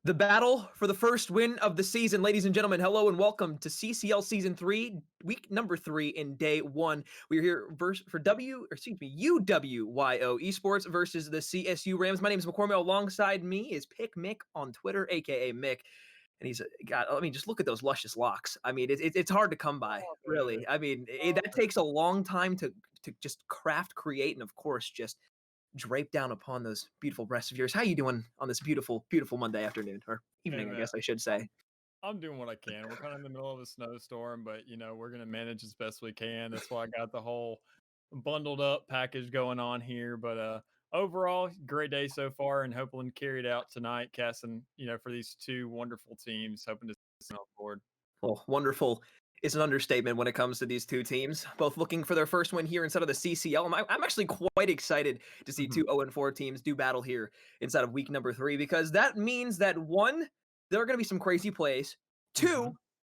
The battle for the first win of the season, ladies and gentlemen. Hello and welcome to CCL Season 3, week number 3 in day 1. We're here for UWYO Esports versus the CSU Rams. My name is McCormick. Alongside me is Pick Mick on Twitter, aka Mick. And he's got, I mean, just look at those luscious locks. I mean, it's hard to come by, really. I mean, that takes a long time to just create, and of course, just drape down upon those beautiful breasts of yours. How you doing on this beautiful, beautiful Monday afternoon or Hey evening, I man, guess I should say? I'm doing what I can. We're kind of in the middle of a snowstorm, but we're gonna manage as best we can. That's why I got the whole bundled up package going on here. But overall, great day so far, and hoping to carry it out tonight. Casting, for these two wonderful teams, hoping to see on board. Well, wonderful is an understatement when it comes to these two teams, both looking for their first win here inside of the CCL. I'm actually quite excited to see two 0-4 teams do battle here inside of week number 3, because that means that one, there are going to be some crazy plays. Two,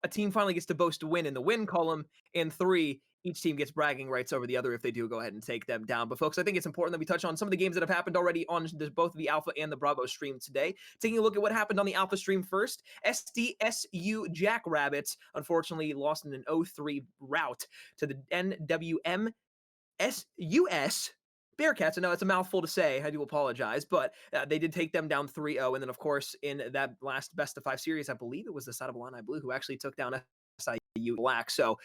a team finally gets to boast a win in the win column. And 3, each team gets bragging rights over the other if they do go ahead and take them down. But folks, I think it's important that we touch on some of the games that have happened already on both the Alpha and the Bravo stream today. Taking a look at what happened on the Alpha stream first, SDSU Jackrabbits unfortunately lost in an 0-3 rout to the NWM SUS Bearcats. I know it's a mouthful to say. I do apologize, but they did take them down 3-0. And then, of course, in that last best of 5 series, I believe it was the side of Illini Blue who actually took down SIU Black. So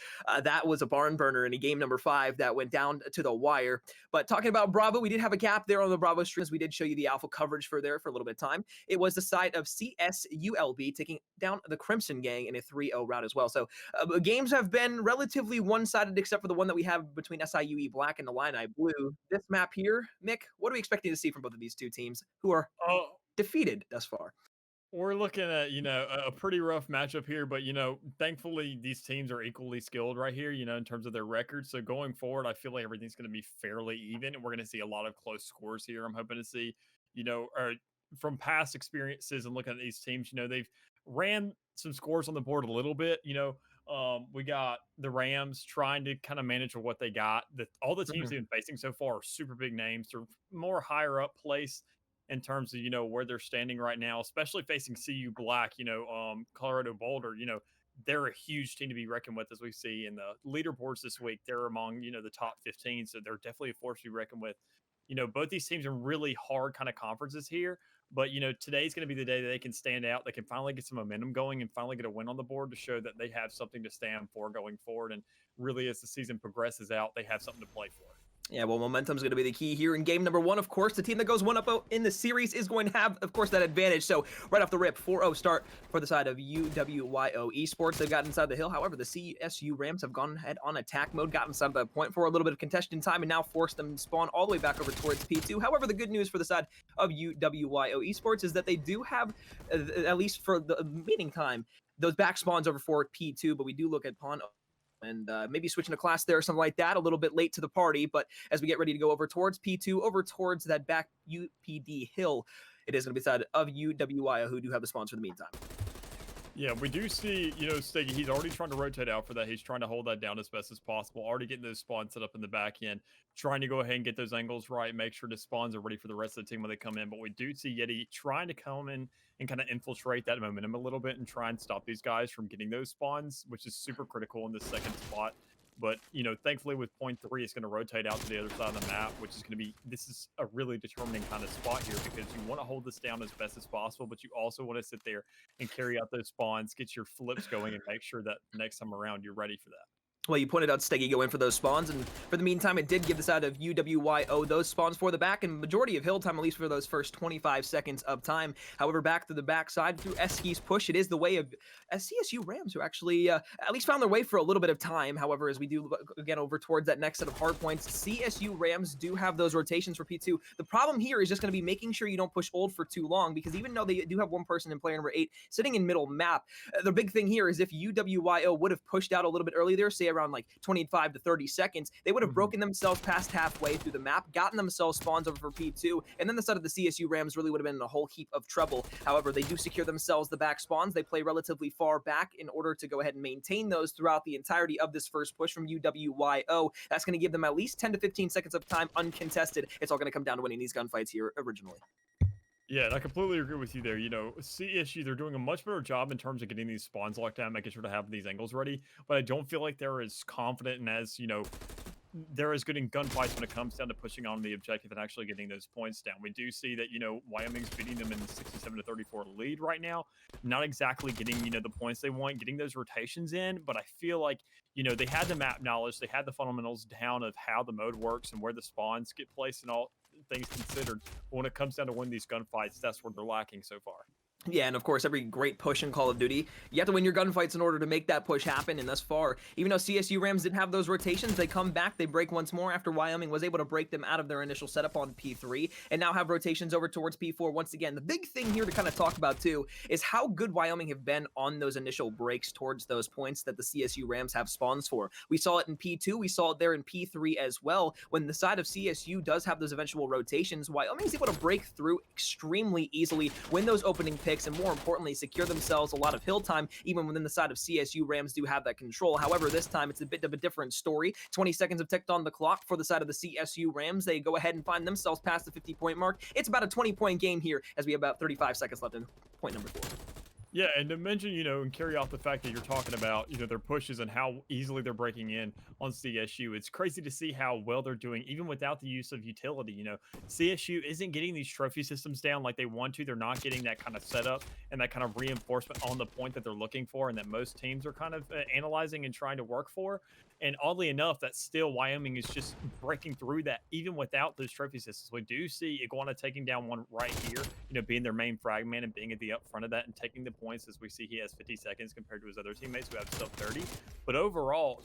that was a barn burner in a game number 5 that went down to the wire. But talking about Bravo, we did have a gap there on the Bravo streams. We did show you the Alpha coverage for a little bit of time. It was the side of CSULB taking down the Crimson Gang in a 3-0 rout as well. So games have been relatively one-sided, except for the one that we have between SIUE Black and Illini Blue. This map here, Mick, what are we expecting to see from both of these two teams who are defeated thus far? We're looking at, a pretty rough matchup here, but, thankfully these teams are equally skilled right here, in terms of their records. So going forward, I feel like everything's going to be fairly even, and we're going to see a lot of close scores here. I'm hoping to see, from past experiences and looking at these teams, they've ran some scores on the board a little bit. We got the Rams trying to kind of manage what they got. All the teams they've been facing so far are super big names. They're more higher up place in terms of, where they're standing right now, especially facing CU Black, Colorado Boulder, they're a huge team to be reckoned with, as we see in the leaderboards this week. They're among, the top 15. So they're definitely a force to be reckoned with. Both these teams are really hard kind of conferences here, but, today's going to be the day that they can stand out. They can finally get some momentum going and finally get a win on the board to show that they have something to stand for going forward. And really, as the season progresses out, they have something to play for. Yeah, well, momentum is going to be the key here in game number 1. Of course, the team that goes 1-0 in the series is going to have, of course, that advantage. So right off the rip, 4-0 start for the side of UWYO Esports. They've got inside the hill. However, the CSU Rams have gone ahead on attack mode, got inside the point for a little bit of contested time, and now forced them to spawn all the way back over towards P2. However, the good news for the side of UWYO Esports is that they do have, at least for the meeting time, those back spawns over for P2, but we do look at pawn and maybe switching a class there or something like that, a little bit late to the party. But as we get ready to go over towards P2, over towards that back UPD hill, it is going to be the side of UWYO who do have the spawns for the meantime. Yeah, we do see, Steggy, he's already trying to rotate out for that. He's trying to hold that down as best as possible, already getting those spawns set up in the back end, trying to go ahead and get those angles right, make sure the spawns are ready for the rest of the team when they come in. But we do see Yeti trying to come in and kind of infiltrate that momentum a little bit and try and stop these guys from getting those spawns, which is super critical in the second spot. But, thankfully with point 3, it's going to rotate out to the other side of the map, which is going to be, this is a really determining kind of spot here, because you want to hold this down as best as possible, but you also want to sit there and carry out those spawns, get your flips going, and make sure that next time around you're ready for that. Well, you pointed out Steggy go in for those spawns, and for the meantime, it did give the side of UWYO those spawns for the back, and majority of hill time, at least for those first 25 seconds of time. However, back to the backside through Eski's push, it is the way of CSU Rams, who actually at least found their way for a little bit of time. However, as we do again over towards that next set of hard points, CSU Rams do have those rotations for P2. The problem here is just going to be making sure you don't push old for too long, because even though they do have one person in player number 8 sitting in middle map, the big thing here is if UWYO would have pushed out a little bit early there, say around like 25 to 30 seconds, they would have broken themselves past halfway through the map, gotten themselves spawns over for P2, and then the side of the CSU Rams really would have been in a whole heap of trouble. However, they do secure themselves the back spawns. They play relatively far back in order to go ahead and maintain those throughout the entirety of this first push from UWYO. That's going to give them at least 10 to 15 seconds of time uncontested. It's all going to come down to winning these gunfights here originally. Yeah, and I completely agree with you there. CSU, they're doing a much better job in terms of getting these spawns locked down, making sure to have these angles ready. But I don't feel like they're as confident and as, they're as good in gunfights when it comes down to pushing on the objective and actually getting those points down. We do see that, Wyoming's beating them in the 67-34 lead right now. Not exactly getting, the points they want, getting those rotations in, but I feel like, they had the map knowledge, they had the fundamentals down of how the mode works and where the spawns get placed and all things considered. But when it comes down to win these gunfights, that's where they're lacking so far. Yeah, and of course, every great push in Call of Duty, you have to win your gunfights in order to make that push happen. And thus far, even though CSU Rams didn't have those rotations, they come back, they break once more after Wyoming was able to break them out of their initial setup on P3, and now have rotations over towards P4 once again. The big thing here to kind of talk about too is how good Wyoming have been on those initial breaks towards those points that the CSU Rams have spawns for. We saw it in P2, we saw it there in P3 as well. When the side of CSU does have those eventual rotations, Wyoming is able to break through extremely easily, win those opening picks, and more importantly, secure themselves a lot of hill time, even within the side of CSU. Rams do have that control. However, this time it's a bit of a different story. 20 seconds have ticked on the clock for the side of the CSU Rams. They go ahead and find themselves past the 50-point mark. It's about a 20-point game here as we have about 35 seconds left in point number 4. Yeah, and to mention, and carry off the fact that you're talking about, their pushes and how easily they're breaking in on CSU. It's crazy to see how well they're doing, even without the use of utility. CSU isn't getting these trophy systems down like they want to. They're not getting that kind of setup and that kind of reinforcement on the point that they're looking for and that most teams are kind of analyzing and trying to work for. And oddly enough, that still Wyoming is just breaking through that, even without those trophy systems. We do see Iguana taking down one right here, being their main frag man and being at the up front of that and taking the points. As we see, he has 50 seconds compared to his other teammates who have sub 30. But overall,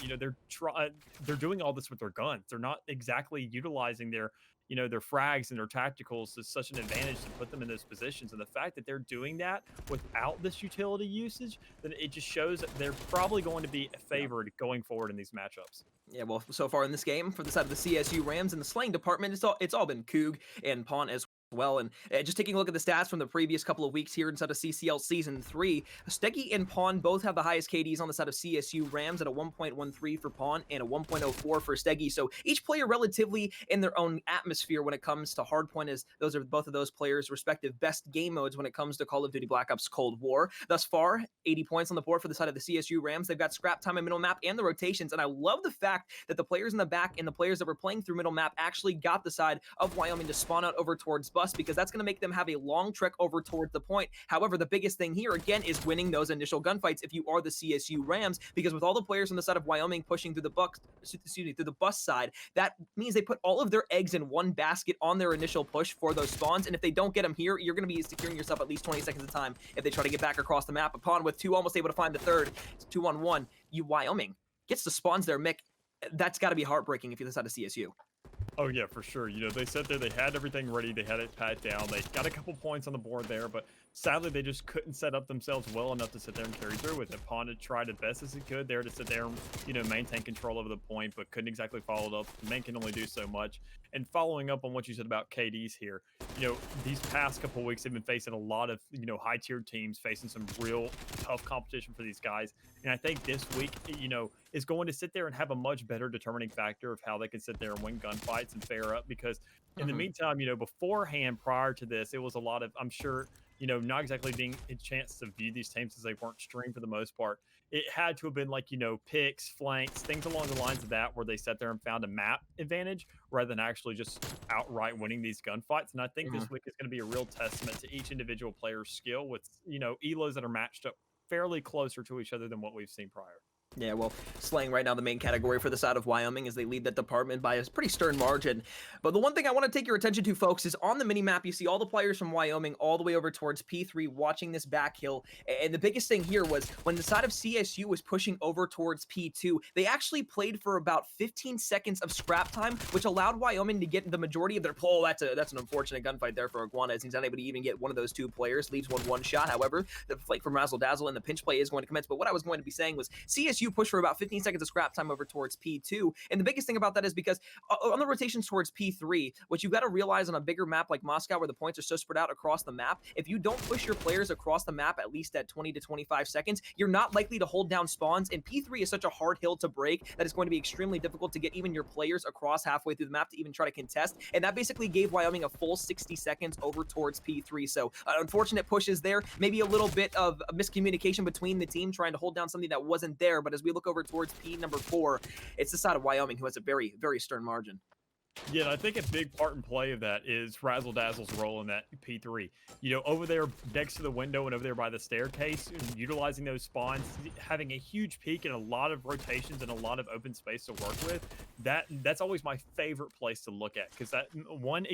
they're doing all this with their guns. They're not exactly utilizing their frags and their tacticals is such an advantage to put them in those positions. And the fact that they're doing that without this utility usage, then it just shows that they're probably going to be favored going forward in these matchups. Yeah, well, so far in this game, for the side of the CSU Rams in the slaying department, it's all been Coog and Pawn as well. And just taking a look at the stats from the previous couple of weeks here inside of CCL Season 3, Steggy and Pawn both have the highest KDs on the side of CSU Rams at a 1.13 for Pawn and a 1.04 for Steggy. So each player relatively in their own atmosphere when it comes to hardpoint, as those are both of those players' respective best game modes when it comes to Call of Duty Black Ops Cold War. Thus far, 80 points on the board for the side of the CSU Rams. They've got scrap time and middle map and the rotations. And I love the fact that the players in the back and the players that were playing through middle map actually got the side of Wyoming to spawn out over towards Bus, because that's going to make them have a long trek over towards the point. However, the biggest thing here again is winning those initial gunfights if you are the CSU Rams, because with all the players on the side of Wyoming pushing through the bus side, that means they put all of their eggs in one basket on their initial push for those spawns. And if they don't get them here, you're going to be securing yourself at least 20 seconds of time if they try to get back across the map. Upon with 2 almost able to find the third, it's 2-on-1. Wyoming gets the spawns there, Mick. That's got to be heartbreaking if you're the side of CSU. Oh yeah, for sure. They sat there, they had everything ready, they had it pat down, they got a couple points on the board there, but sadly they just couldn't set up themselves well enough to sit there and carry through with it. Pawn had tried as best as he could there to sit there and, maintain control over the point, but couldn't exactly follow it up. Man can only do so much. And following up on what you said about KDs here, these past couple weeks they've been facing a lot of, high-tiered teams, facing some real tough competition for these guys. And I think this week, is going to sit there and have a much better determining factor of how they can sit there and win gunfights and fare up. Because in the meantime, beforehand, prior to this, it was a lot of, I'm sure, not exactly being a chance to view these teams as they weren't streamed for the most part. It had to have been like, picks, flanks, things along the lines of that, where they sat there and found a map advantage rather than actually just outright winning these gunfights. And I think this week is going to be a real testament to each individual player's skill with, elos that are matched up fairly closer to each other than what we've seen prior. Yeah, well, slaying right now the main category for the side of Wyoming as they lead that department by a pretty stern margin. But the one thing I want to take your attention to, folks, is on the mini-map, you see all the players from Wyoming all the way over towards P3 watching this back hill. And the biggest thing here was when the side of CSU was pushing over towards P2, they actually played for about 15 seconds of scrap time, which allowed Wyoming to get the majority of their pull. That's an unfortunate gunfight there for Iguana, as he's unable to even get one of those two players, leaves one shot. However, the flank from Razzle Dazzle and the pinch play is going to commence. But what I was going to be saying was CSU CSU pushed for about 15 seconds of scrap time over towards P2. And the biggest thing about that is because on the rotations towards P3, what you've got to realize on a bigger map like Moscow, where the points are so spread out across the map, if you don't push your players across the map at least at 20 to 25 seconds, you're not likely to hold down spawns. And P3 is such a hard hill to break that it's going to be extremely difficult to get even your players across halfway through the map to even try to contest. And that basically gave Wyoming a full 60 seconds over towards P3. So unfortunate pushes there, maybe a little bit of miscommunication between the team trying to hold down something that wasn't there. But as we look over towards P number 4, it's the side of Wyoming who has a very, very stern margin. Yeah, and I think a big part in play of that is Razzle Dazzle's role in that P3. You know, over there next to the window and over there by the staircase, and utilizing those spawns, having a huge peak and a lot of rotations and a lot of open space to work with. That's always my favorite place to look at, because that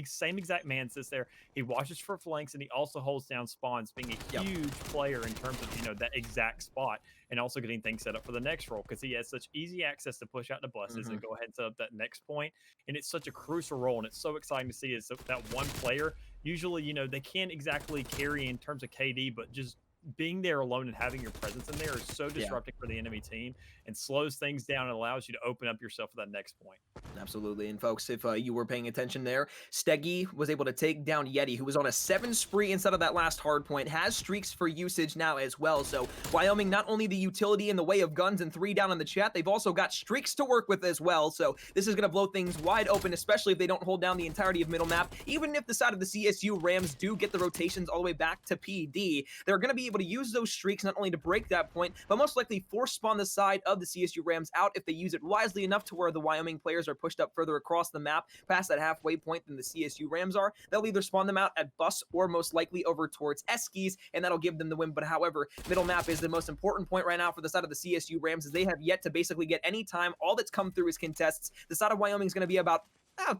same exact man sits there. He watches for flanks and he also holds down spawns, being a huge player in terms of, you know, that exact spot, and also getting things set up for the next role, because he has such easy access to push out the buses and go ahead and set up that next point. And it's such a crucial role, and it's so exciting to see is that one player, usually, you know, they can't exactly carry in terms of KD, but just being there alone and having your presence in there is so disruptive for the enemy team, and slows things down and allows you to open up yourself for that next point. Absolutely. And folks, if you were paying attention there, Steggy was able to take down Yeti, who was on a 7 spree instead of that last hard point, has streaks for usage now as well. So Wyoming, not only the utility in the way of guns and 3 down in the chat, they've also got streaks to work with as well. So this is going to blow things wide open, especially if they don't hold down the entirety of middle map. Even if the side of the CSU Rams do get the rotations all the way back to PD, they're going to be able to use those streaks not only to break that point, but most likely force spawn the side of the CSU Rams out if they use it wisely enough to where the Wyoming players are pushed up further across the map past that halfway point than the CSU Rams are. They'll either spawn them out at bus or most likely over towards Eskies, and that'll give them the win. But however, middle map is the most important point right now for the side of the CSU Rams, as they have yet to basically get any time. All that's come through is contests. The side of Wyoming is going to be about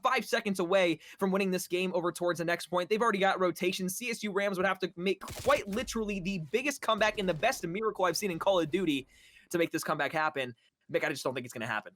5 seconds away from winning this game over towards the next point. They've already got rotations. CSU Rams would have to make quite literally the biggest comeback and the best miracle I've seen in Call of Duty to make this comeback happen. Mick, I just don't think it's going to happen.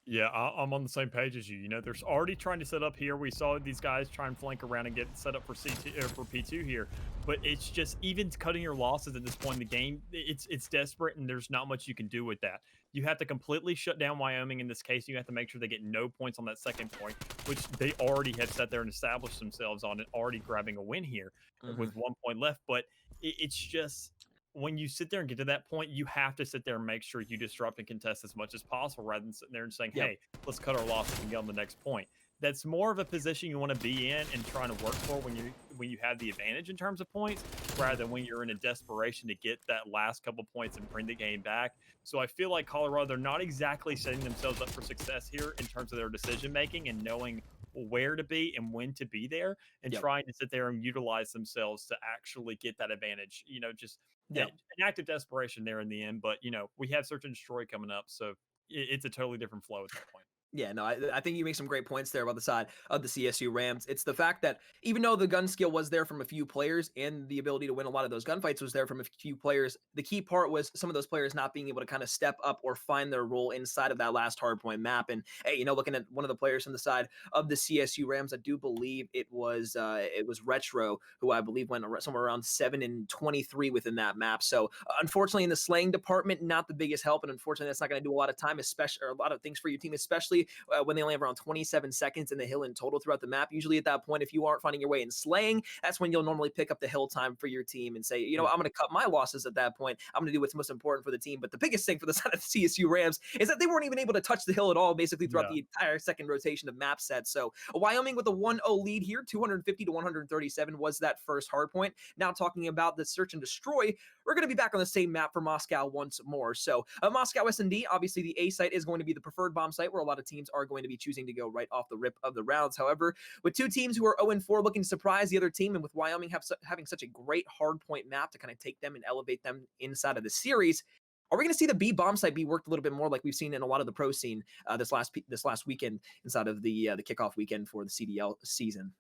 Yeah, I'm on the same page as you. You know, they're already trying to set up here. We saw these guys try and flank around and get set up for for P2 here, but it's just, even cutting your losses at this point in the game, it's desperate, and there's not much you can do with that. You have to completely shut down Wyoming in this case. You have to make sure they get no points on that second point, which they already have sat there and established themselves on, and already grabbing a win here with 1 point left. But it's just, when you sit there and get to that point, you have to sit there and make sure you disrupt and contest as much as possible, rather than sitting there and saying, hey, let's cut our losses and get on the next point. That's more of a position you want to be in and trying to work for when you have the advantage in terms of points, rather than when you're in a desperation to get that last couple points and bring the game back. So I feel like Colorado, they're not exactly setting themselves up for success here in terms of their decision making and knowing where to be and when to be there, and trying to sit there and utilize themselves to actually get that advantage. You know, just an act of desperation there in the end. But, you know, we have Search and Destroy coming up, so it's a totally different flow at that point. Yeah, no, I think you make some great points there about the side of the CSU Rams. It's the fact that even though the gun skill was there from a few players and the ability to win a lot of those gunfights was there from a few players, the key part was some of those players not being able to kind of step up or find their role inside of that last hardpoint map. And hey, you know, looking at one of the players on the side of the CSU Rams, I do believe it was Retro, who I believe went somewhere around 7 and 23 within that map. So unfortunately, in the slaying department, not the biggest help, and unfortunately, that's not going to do a lot of time, especially, or a lot of things for your team, especially when they only have around 27 seconds in the hill in total throughout the map. Usually at that point, if you aren't finding your way in slaying, that's when you'll normally pick up the hill time for your team and say, you know, I'm going to cut my losses at that point. I'm going to do what's most important for the team. But the biggest thing for the side of the CSU Rams is that they weren't even able to touch the hill at all, basically throughout the entire second rotation of map sets. So Wyoming with a 1-0 lead here, 250 to 137 was that first hard point. Now talking about the Search and Destroy, we're going to be back on the same map for Moscow once more. So Moscow S&D, obviously the A site is going to be the preferred bomb site, where a lot of teams are going to be choosing to go right off the rip of the rounds. However, with two teams who are 0-4 looking to surprise the other team, and with Wyoming having such a great hardpoint map to kind of take them and elevate them inside of the series, are we going to see the B bomb site be worked a little bit more like we've seen in a lot of the pro scene this last weekend inside of the kickoff weekend for the CDL season?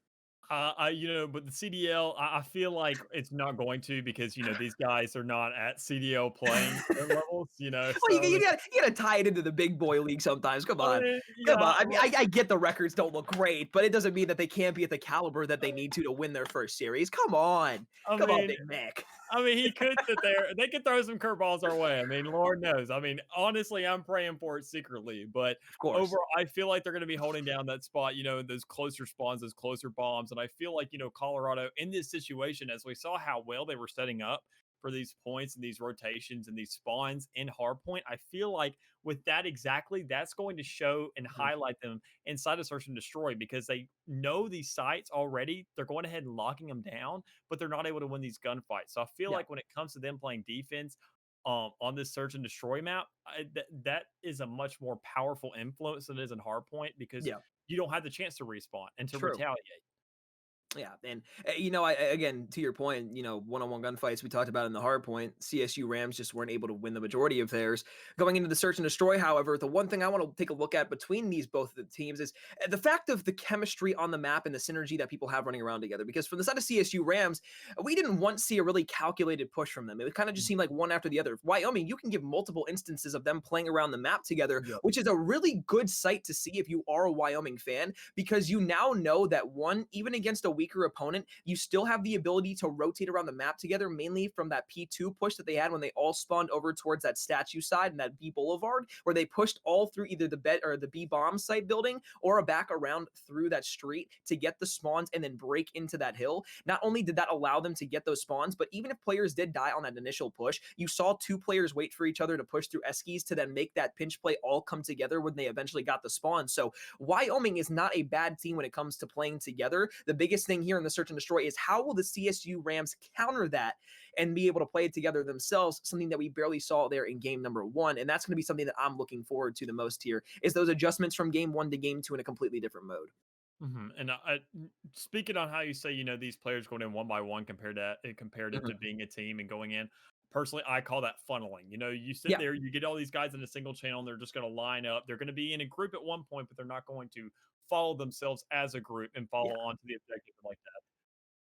You know, but the CDL, I feel like it's not going to, because, you know, these guys are not at CDL playing levels, you know. Well, So you gotta tie it into the big boy league sometimes. Come on. Come on. I mean, I get the records don't look great, but it doesn't mean that they can't be at the caliber that they need to win their first series. Come on. Come on, Big Mac. I mean, he could sit there. They could throw some curveballs our way. I mean, Lord knows. I mean, honestly, I'm praying for it secretly. But Of course. overall, I feel like they're going to be holding down that spot, those closer spawns, those closer bombs. And I feel like, Colorado in this situation, as we saw how well they were setting up for these points and these rotations and these spawns in hardpoint, I feel like with that exactly, that's going to show and Mhm. highlight them inside of Search and Destroy because they know these sites already. They're going ahead and locking them down, but they're not able to win these gunfights. So I feel Yeah. like when it comes to them playing defense on this Search and Destroy map, that is a much more powerful influence than it is in Hardpoint because Yeah. you don't have the chance to respawn and to True. retaliate. Yeah, and again, to your point, one-on-one gunfights we talked about in the hard point, CSU Rams just weren't able to win the majority of theirs. Going into the search and destroy, however, the one thing I want to take a look at between these both of the teams is the fact of the chemistry on the map and the synergy that people have running around together. Because from the side of CSU Rams, we didn't once see a really calculated push from them. It kind of just seemed like one after the other. Wyoming, you can give multiple instances of them playing around the map together, Yep. which is a really good sight to see if you are a Wyoming fan, because you now know that one, even against a weaker opponent, you still have the ability to rotate around the map together, mainly from that P2 push that they had when they all spawned over towards that statue side and that B Boulevard, where they pushed all through either the bed or the B bomb site building or back around through that street to get the spawns and then break into that hill. Not only did that allow them to get those spawns, but even if players did die on that initial push, you saw two players wait for each other to push through Eskies to then make that pinch play all come together when they eventually got the spawn. So Wyoming is not a bad team when it comes to playing together. The biggest thing here in the search and destroy is how will the CSU Rams counter that and be able to play it together themselves, something that we barely saw there in game number one. And that's going to be something that I'm looking forward to the most here, is those adjustments from game one to game two in a completely different mode. And speaking on how you say, these players going in one by one compared it to Mhm. being a team and going in. Personally, I call that funneling. You sit Yeah, there, you get all these guys in a single channel, and they're just going to line up. They're going to be in a group at one point, but they're not going to follow themselves as a group and yeah. follow on to the objective like that.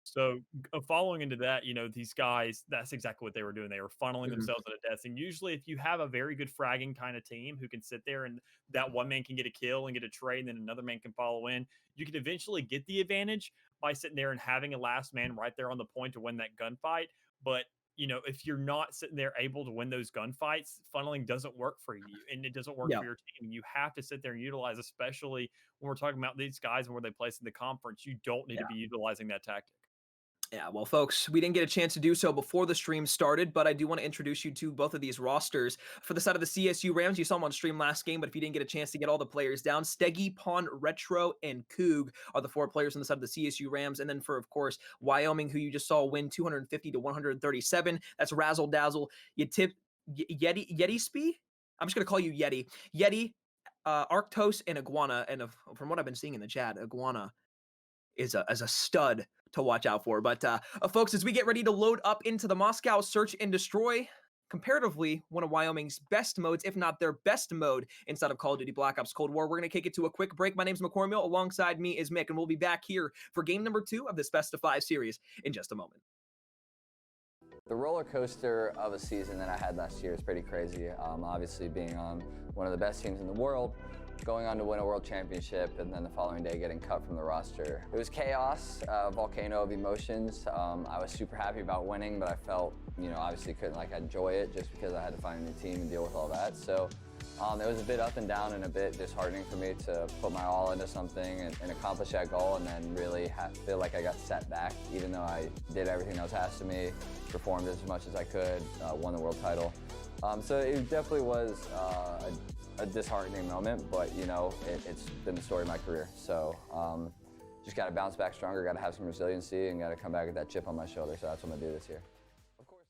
So, following into that, these guys, that's exactly what they were doing. They were funneling Mhm. themselves into deaths. And usually, if you have a very good fragging kind of team who can sit there and that one man can get a kill and get a trade, and then another man can follow in, you can eventually get the advantage by sitting there and having a last man right there on the point to win that gunfight. But if you're not sitting there able to win those gunfights, funneling doesn't work for you and it doesn't work Yeah, for your team. You have to sit there and utilize, especially when we're talking about these guys and where they place in the conference, you don't need to yeah. be utilizing that tactic. Yeah, well, folks, we didn't get a chance to do so before the stream started, but I do want to introduce you to both of these rosters. For the side of the CSU Rams, you saw them on stream last game, but if you didn't get a chance to get all the players down, Steggy, Pawn, Retro, and Coog are the four players on the side of the CSU Rams. And then for, of course, Wyoming, who you just saw win 250 to 137, that's Razzle Dazzle. You tip Yeti Spee? I'm just going to call you Yeti. Yeti, Arctos, and Iguana. And from what I've been seeing in the chat, Iguana is a stud to watch out for. But folks, as we get ready to load up into the Moscow Search and Destroy, comparatively one of Wyoming's best modes, if not their best mode inside of Call of Duty Black Ops Cold War. We're going to kick it to a quick break. My name's McCormill. Alongside me is Mick, and we'll be back here for game number 2 of this Best of 5 series in just a moment. The roller coaster of a season that I had last year is pretty crazy. Obviously being on one of the best teams in the world, going on to win a world championship, and then the following day getting cut from the roster. It was chaos, a volcano of emotions. I was super happy about winning, but I felt, obviously couldn't enjoy it just because I had to find a new team and deal with all that. So it was a bit up and down and a bit disheartening for me to put my all into something and accomplish that goal, and then really feel like I got set back, even though I did everything that was asked of me, performed as much as I could, won the world title. So it definitely was a disheartening moment, but it's been the story of my career. So just got to bounce back stronger, got to have some resiliency, and got to come back with that chip on my shoulder. So that's what I'm gonna do this year. Of course.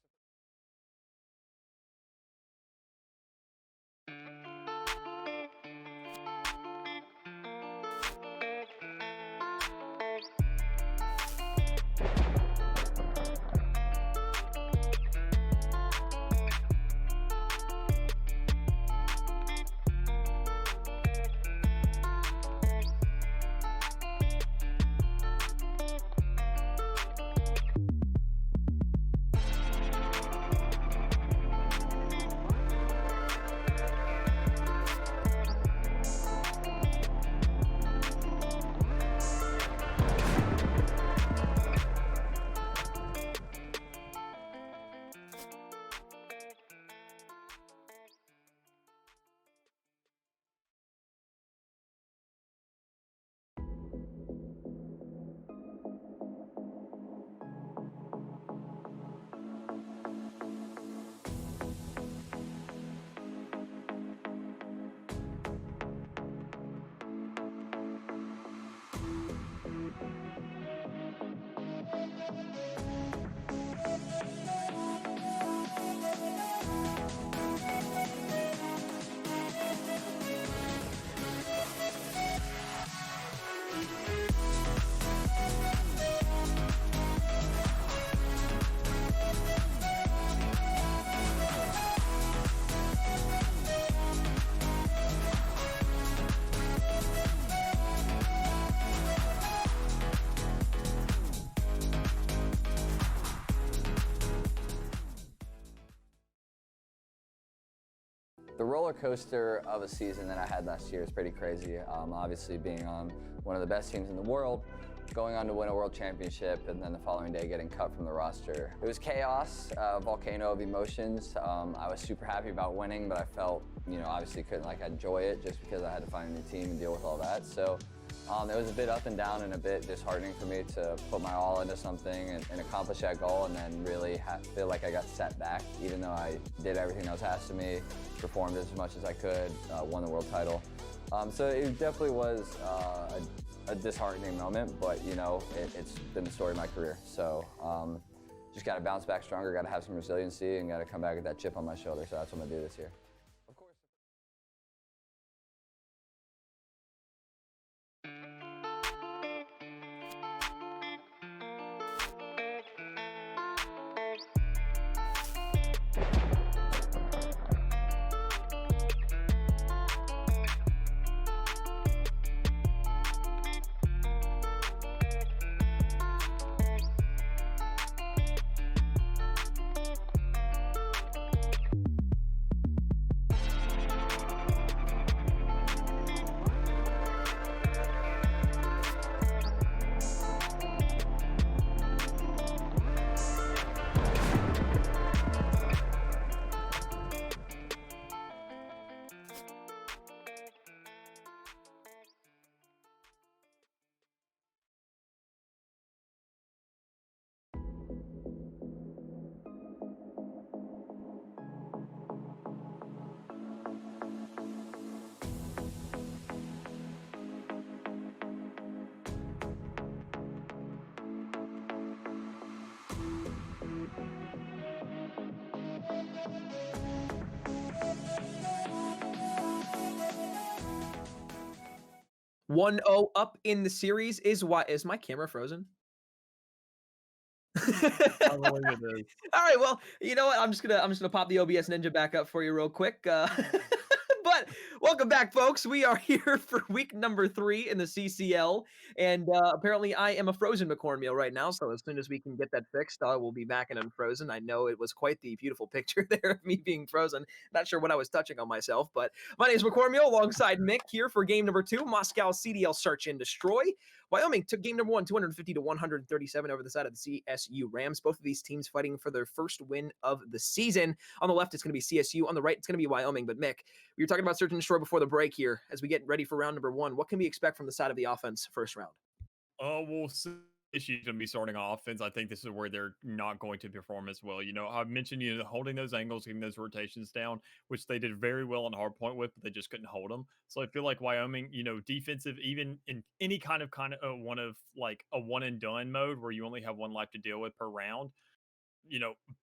The roller coaster of a season that I had last year is pretty crazy. Obviously being on one of the best teams in the world, going on to win a world championship, and then the following day getting cut from the roster. It was chaos, a volcano of emotions. I was super happy about winning, but I felt, obviously couldn't enjoy it just because I had to find a new team and deal with all that. So it was a bit up and down and a bit disheartening for me to put my all into something and accomplish that goal, and then really feel like I got set back, even though I did everything that was asked of me, performed as much as I could, won the world title. So it definitely was a disheartening moment, but it's been the story of my career. So just got to bounce back stronger, got to have some resiliency, and got to come back with that chip on my shoulder. So that's what I'm gonna do this year. Of course. 1-0 up in the series is my camera frozen? I believe it is. All right, well, you know what? I'm just gonna pop the OBS Ninja back up for you real quick. But welcome back, folks. We are here for week number 3 in the CCL, and apparently I am a frozen McCorn meal right now. So as soon as we can get that fixed, I will be back and unfrozen. I know it was quite the beautiful picture there of me being frozen. Not sure what I was touching on myself, but my name is McCorn meal alongside Mick here for game number 2, Moscow CDL Search and Destroy. Wyoming took game number 1, 250 to 137 over the side of the CSU Rams. Both of these teams fighting for their first win of the season. On the left, it's going to be CSU. On the right, it's going to be Wyoming. But Mick, we were talking about Search and Destroy before the break here. As we get ready for round number 1, what can we expect from the side of the offense first round? We'll see. She's going to be starting offense. I think this is where they're not going to perform as well. I've mentioned, holding those angles, getting those rotations down, which they did very well on hard point with, but they just couldn't hold them. So I feel like Wyoming, defensive, even in any kind of one of like a one and done mode where you only have one life to deal with per round,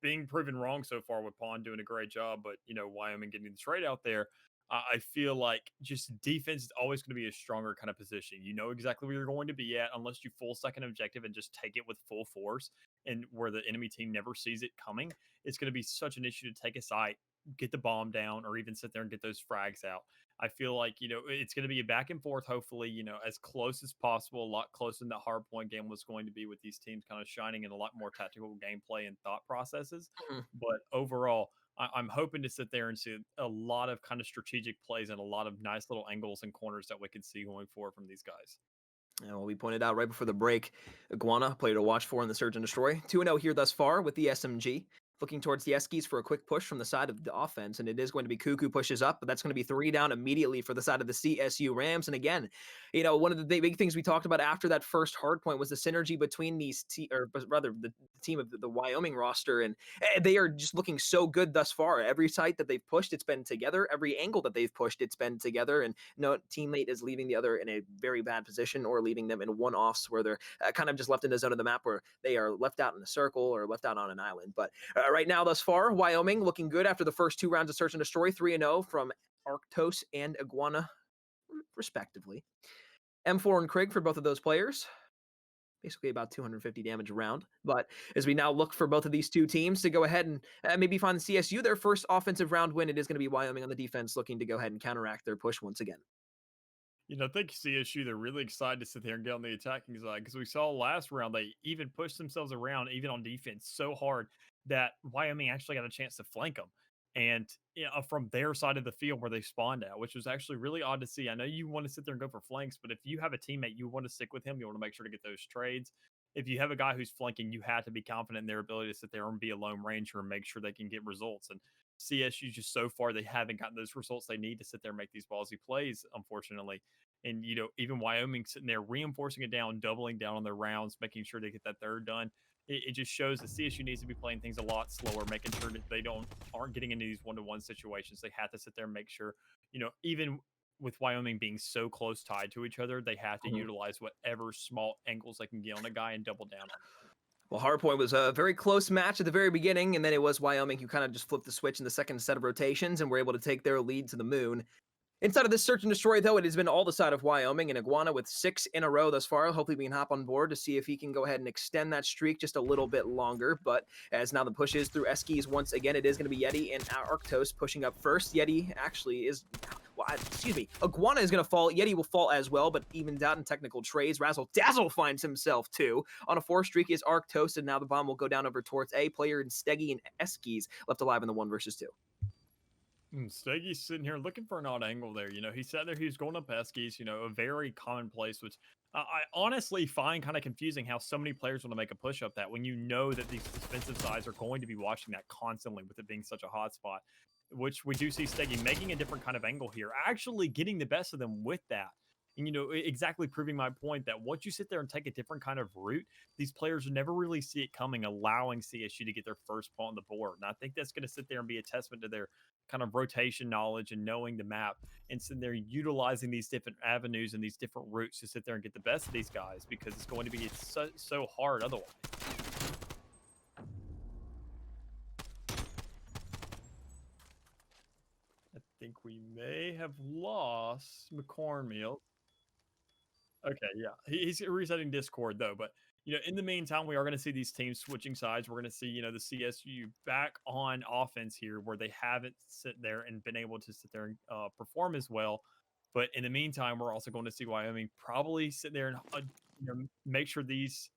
being proven wrong so far with Pond doing a great job, but Wyoming getting the trade out there. I feel like just defense is always going to be a stronger kind of position. You know exactly where you're going to be at unless you full second objective and just take it with full force, and where the enemy team never sees it coming. It's going to be such an issue to take a site, get the bomb down, or even sit there and get those frags out. I feel like, it's going to be a back and forth, hopefully, as close as possible, a lot closer than the hard point game was going to be, with these teams kind of shining in a lot more tactical gameplay and thought processes. But overall, I'm hoping to sit there and see a lot of kind of strategic plays and a lot of nice little angles and corners that we can see going forward from these guys. Yeah, well, we pointed out right before the break, Iguana, player to watch for in the Search and Destroy. 2-0 here thus far with the SMG. Looking towards the Eskies for a quick push from the side of the offense, and it is going to be Cuckoo pushes up, but that's going to be 3 down immediately for the side of the CSU Rams. And again, one of the big things we talked about after that first hard point was the synergy between these the team of the Wyoming roster, and they are just looking so good thus far. Every site that they've pushed, it's been together. Every angle that they've pushed, it's been together, and no teammate is leaving the other in a very bad position or leaving them in one-offs where they're kind of just left in the zone of the map where they are left out in a circle or left out on an island. But right now, thus far, Wyoming looking good after the first 2 rounds of Search and Destroy, 3-0 from Arctos and Iguana, respectively. M4 and Krieg for both of those players. Basically about 250 damage a round. But as we now look for both of these two teams to go ahead and maybe find the CSU their first offensive round win, it is going to be Wyoming on the defense looking to go ahead and counteract their push once again. Thank CSU. They're really excited to sit there and get on the attacking side, because we saw last round they even pushed themselves around, even on defense, so hard that Wyoming actually got a chance to flank them. and from their side of the field where they spawned at, which was actually really odd to see. I know you want to sit there and go for flanks, but if you have a teammate, you want to stick with him. You want to make sure to get those trades. If you have a guy who's flanking, you have to be confident in their ability to sit there and be a lone ranger and make sure they can get results. And CSU just so far they haven't gotten those results they need to sit there and make these ballsy plays, unfortunately. And even Wyoming sitting there reinforcing it down, doubling down on their rounds, making sure they get that third done. It just shows that CSU needs to be playing things a lot slower, making sure that they aren't getting into these one-to-one situations. They have to sit there and make sure, even with Wyoming being so close tied to each other, they have to Mhm. utilize whatever small angles they can get on a guy and double down on him. Well, Hardpoint was a very close match at the very beginning, and then it was Wyoming who kind of just flipped the switch in the second set of rotations and were able to take their lead to the moon. Inside of this search and destroy, though, it has been all the side of Wyoming and Iguana with 6 in a row thus far. Hopefully, we can hop on board to see if he can go ahead and extend that streak just a little bit longer. But as now the push is through Eskies once again, it is going to be Yeti and Arctos pushing up first. Yeti actually is, well, excuse me, Iguana is going to fall. Yeti will fall as well, but evens out in technical trades. Razzle Dazzle finds himself too. On a 4 streak is Arctos, and now the bomb will go down over towards A player, and Steggy and Eskies left alive in the 1 versus 2. Steggy's sitting here looking for an odd angle there. He sat there, he was going up Eskies, a very common place, which I honestly find kind of confusing how so many players want to make a push up that when you know that these defensive sides are going to be watching that constantly with it being such a hot spot, which we do see Steggy making a different kind of angle here, actually getting the best of them with that. And, exactly proving my point that once you sit there and take a different kind of route, these players never really see it coming, allowing CSU to get their first point on the board. And I think that's going to sit there and be a testament to their kind of rotation knowledge and knowing the map and sitting there utilizing these different avenues and these different routes to sit there and get the best of these guys, because it's going to be so hard otherwise. I think we may have lost McCormiel. Okay, yeah. He's resetting Discord though, but in the meantime, we are going to see these teams switching sides. We're going to see, the CSU back on offense here, where they haven't sit there and been able to sit there and perform as well. But in the meantime, we're also going to see Wyoming probably sit there and make sure these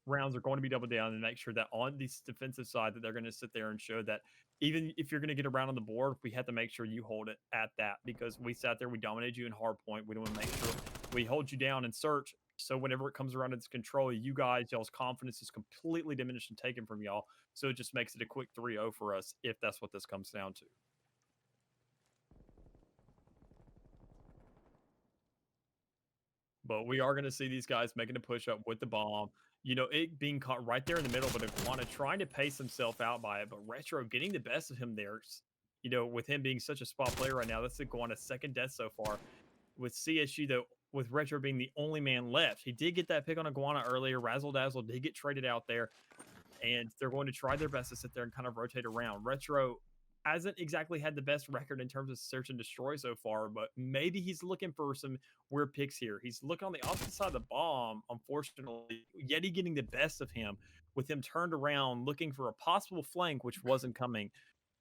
rounds are going to be doubled down and make sure that on this defensive side that they're going to sit there and show that even if you're going to get around on the board, we have to make sure you hold it at that, because we sat there, we dominated you in hard point. We don't want to make sure we hold you down in search. So whenever it comes around into control, y'all's confidence is completely diminished and taken from y'all. So it just makes it a quick 3-0 for us if that's what this comes down to. But we are going to see these guys making a push up with the bomb. It being caught right there in the middle, but Iguana trying to pace himself out by it. But Retro getting the best of him there, with him being such a spot player right now. That's Iguana's second death so far. With CSU, though, with Retro being the only man left, he did get that pick on Iguana earlier. Razzle Dazzle did get traded out there, and they're going to try their best to sit there and kind of rotate around. Retro hasn't exactly had the best record in terms of search and destroy so far, but maybe he's looking for some weird picks here. He's looking on the opposite side of the bomb, unfortunately. Yeti getting the best of him, with him turned around looking for a possible flank, which wasn't coming,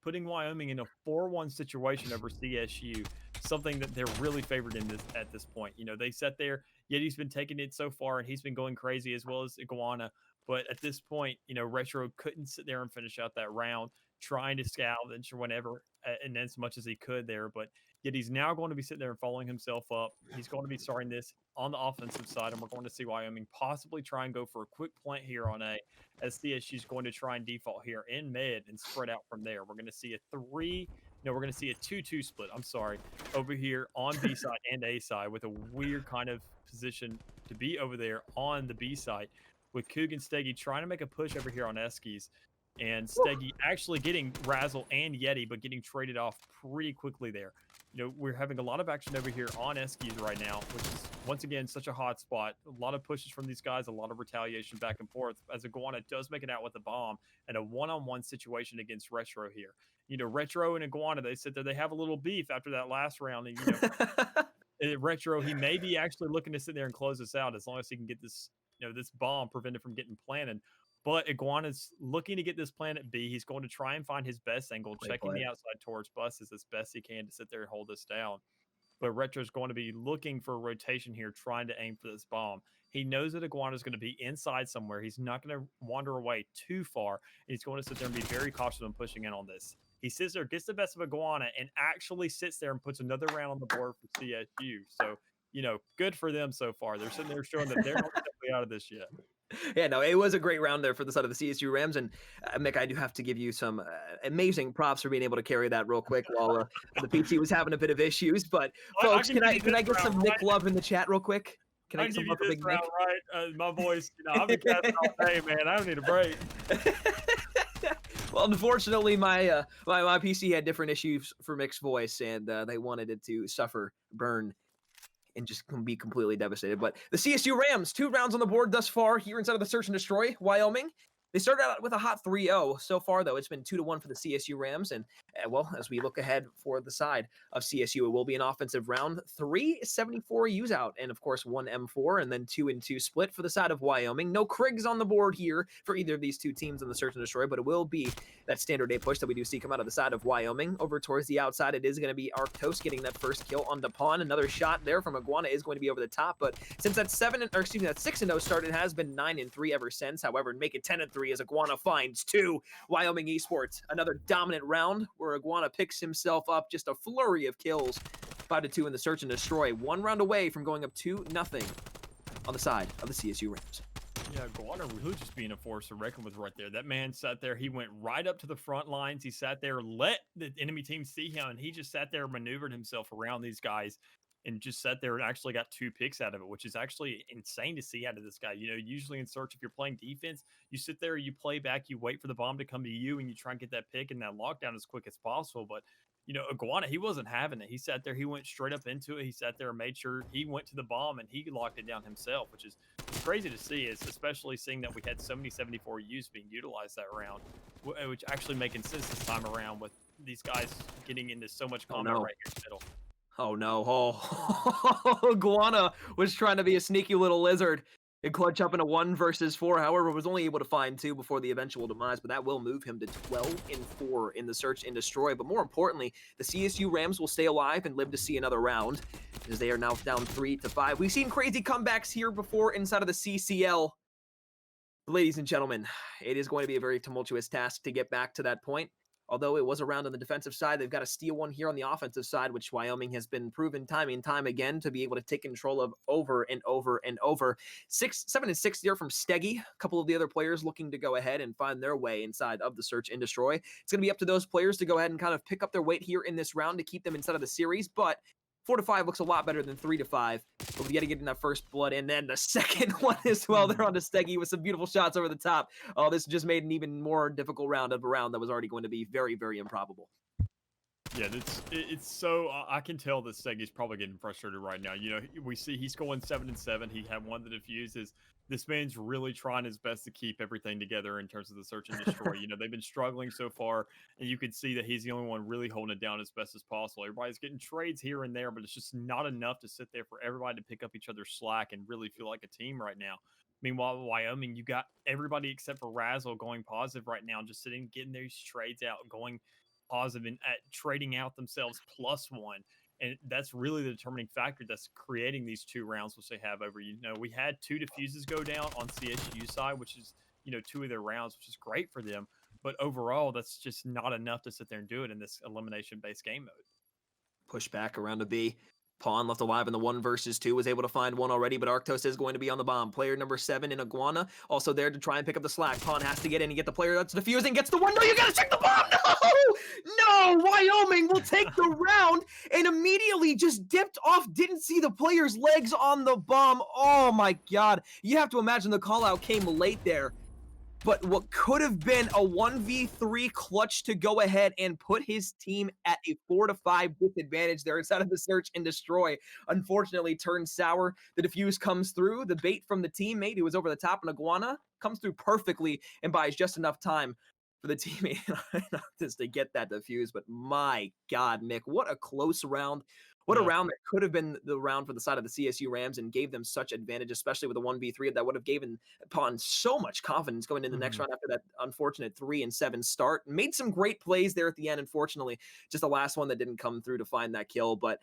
putting Wyoming in a 4-1 situation over CSU, something that they're really favored in this at this point. They sat there, Yeti's been taking it so far, and he's been going crazy, as well as Iguana. But at this point, Retro couldn't sit there and finish out that round, trying to salvage or whatever, and as much as he could there. But yet he's now going to be sitting there and following himself up. He's going to be starting this on the offensive side, and we're going to see Wyoming possibly try and go for a quick plant here on A, as CSU is going to try and default here in mid and spread out from there. We're going to see we're going to see a 2-2 split. I'm sorry, over here on B side and A side, with a weird kind of position to be over there on the B side, with Coog and Steggy trying to make a push over here on Eskies, and Steggy actually getting Razzle and Yeti, but getting traded off pretty quickly there. We're having a lot of action over here on Eskies right now, which is, once again, such a hot spot. A lot of pushes from these guys, a lot of retaliation back and forth, as Iguana does make it out with the bomb, and a one-on-one situation against Retro here. Retro and Iguana, they sit there, they have a little beef after that last round, and, Retro, he may be actually looking to sit there and close this out, as long as he can get this, this bomb prevented from getting planted. But Iguana's looking to get this plan at B. He's going to try and find his best angle, checking the outside towards buses as best he can to sit there and hold this down. But Retro's going to be looking for a rotation here, trying to aim for this bomb. He knows that Iguana's going to be inside somewhere. He's not going to wander away too far. He's going to sit there and be very cautious on pushing in on this. He sits there, gets the best of Iguana, and actually sits there and puts another round on the board for CSU. So, good for them so far. They're sitting there showing that they're not definitely out of this yet. Yeah, no, it was a great round there for the side of the CSU Rams, and Mick, I do have to give you some amazing props for being able to carry that real quick while the PC was having a bit of issues. But folks, can I get some Nick love in the chat real quick? Can I get some love for Big Nick? Right? My voice, I've been casting all day, man. I don't need a break. Well, unfortunately, my PC had different issues for Mick's voice, and they wanted it to suffer, burn, and just be completely devastated. But the CSU Rams, 2 rounds on the board thus far here inside of the Search and Destroy, Wyoming. They started out with a hot 3-0. So far, though, it's been 2-1 for the CSU Rams. And, well, as we look ahead for the side of CSU, it will be an offensive round. 3 74 use out, and, of course, 1 M4, and then 2-2 split for the side of Wyoming. No Kriggs on the board here for either of these two teams in the Search and Destroy, but it will be that standard A push that we do see come out of the side of Wyoming. Over towards the outside, it is going to be Arctos getting that first kill on DePawn. Another shot there from Iguana is going to be over the top, but since that 6-0 start, it has been 9-3 ever since. However, make it 10-3 as Iguana finds 2. Wyoming Esports, another dominant round where Iguana picks himself up, just a flurry of kills. 5-2 in the Search and Destroy, 1 round away from going up 2-0 on the side of the CSU Rams. Yeah, Iguana really just being a force to reckon with right there. That man sat there. He went right up to the front lines. He sat there, let the enemy team see him, and he just sat there and maneuvered himself around these guys and just sat there and actually got 2 picks out of it, which is actually insane to see out of this guy. Usually in Search, if you're playing defense, you sit there, you play back, you wait for the bomb to come to you, and you try and get that pick and that lockdown as quick as possible. But Iguana, he wasn't having it. He sat there, he went straight up into it. He sat there and made sure he went to the bomb and he locked it down himself, which is crazy to see, especially seeing that we had so many 74 U's being utilized that round, which actually making sense this time around with these guys getting into so much combat right here in the middle. Oh, no. Oh, Iguana was trying to be a sneaky little lizard and clutch up in a 1 versus 4. However, was only able to find 2 before the eventual demise, but that will move him to 12-4 in the Search and Destroy. But more importantly, the CSU Rams will stay alive and live to see another round, as they are now down 3-5. We've seen crazy comebacks here before inside of the CCL. Ladies and gentlemen, it is going to be a very tumultuous task to get back to that point. Although it was a round on the defensive side, they've got to steal one here on the offensive side, which Wyoming has been proven time and time again to be able to take control of over and over and over. 7-6 there from Steggy. A couple of the other players looking to go ahead and find their way inside of the Search and Destroy. It's going to be up to those players to go ahead and kind of pick up their weight here in this round to keep them inside of the series, but 4-5 looks a lot better than 3-5. But we got to get in that first blood, and then the second one as well there on the Steggy with some beautiful shots over the top. Oh, this just made an even more difficult round of a round that was already going to be very, very improbable. Yeah, it's so I can tell that Steggy's probably getting frustrated right now. We see he's going 7-7. He had one that diffuses. This man's really trying his best to keep everything together in terms of the Search and Destroy. They've been struggling so far, and you can see that he's the only one really holding it down as best as possible. Everybody's getting trades here and there, but it's just not enough to sit there for everybody to pick up each other's slack and really feel like a team right now. Meanwhile, Wyoming, you got everybody except for Razzle going positive right now, just sitting, getting these trades out, going positive and at trading out themselves +1. And that's really the determining factor that's creating these 2 rounds, which they have over. We had 2 diffuses go down on CSU side, which is, 2 of their rounds, which is great for them. But overall, that's just not enough to sit there and do it in this elimination-based game mode. Push back around a B. Pawn left alive in the 1 versus 2, was able to find 1 already, but Arctos is going to be on the bomb. Player number 7 in Iguana, also there to try and pick up the slack. Pawn has to get in and get the player that's defusing, gets the 1. No, you gotta check the bomb! No! Wyoming will take the round and immediately just dipped off, didn't see the player's legs on the bomb. Oh my god. You have to imagine the call out came late there. But what could have been a 1v3 clutch to go ahead and put his team at a 4-5 disadvantage there inside of the Search and Destroy, unfortunately turned sour. The defuse comes through. The bait from the teammate who was over the top in Iguana comes through perfectly and buys just enough time for the teammate to get that defuse. But my god, Mick, what a close round. what a Yeah. round that could have been the round for the side of the CSU Rams and gave them such advantage, especially with a 1v3 that would have given upon so much confidence going in the next Mhm. round after that unfortunate 3-7 start. Made some great plays there at the end. Unfortunately, just the last one that didn't come through to find that kill. But